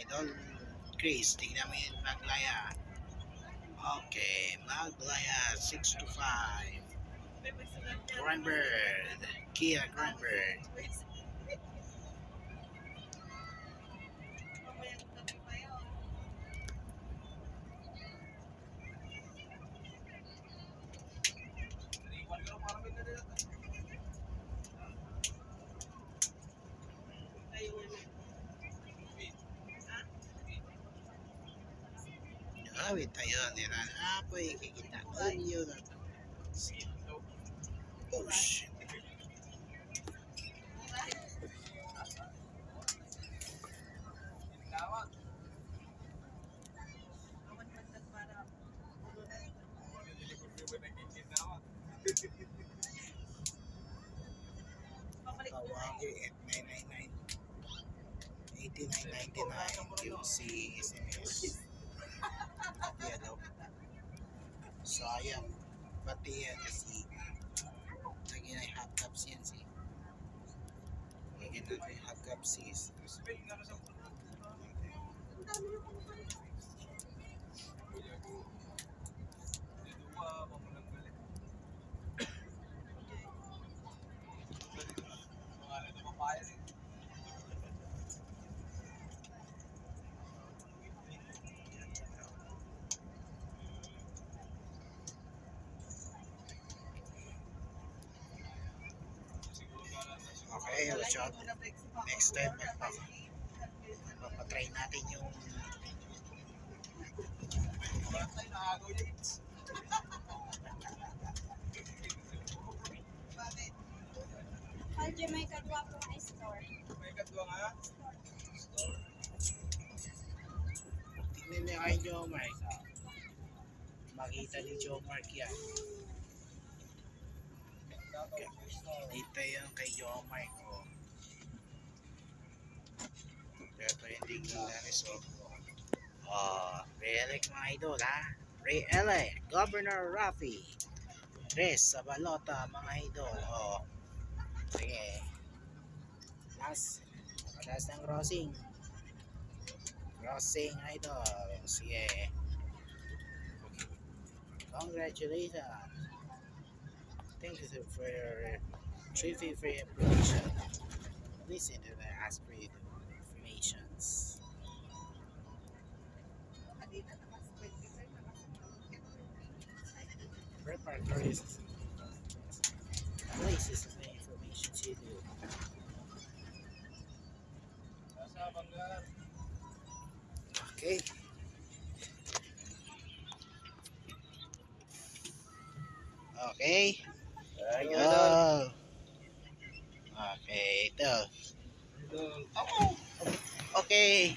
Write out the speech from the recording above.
Idol Chris, tingnan mo yung Maglaya. Okay, Maglaya 6 to 5. Grandbird, Kia Grandbird. Awit tayo nila apa yung kikitaan yun. Oh shit. Tawagin at 999-8999 yung si SMS. Yellow. Sayang. Pati yan si lagyan na yung hot cups yan si. Lagyan na yung hot cups sis. Okay, watch out. Next time, magpapatry natin yung Aljo, may kadwa po na store. May kadwa nga? tingnan niya kay Jomark. Makita ni Jomark yan. Dito yung kay Jomark ko. Pero hindi kita resolve ko. Re-elect mga idol ha. Re-elect Governor Rafi Res sa balota mga idol. Sige. Last ng crossing. Crossing idol. Sige. Congratulations. Thank you for your free information. Listen to the aspirate informations. Preparatory places of the information to do. Okay. Okay. Okay, ito. Okay.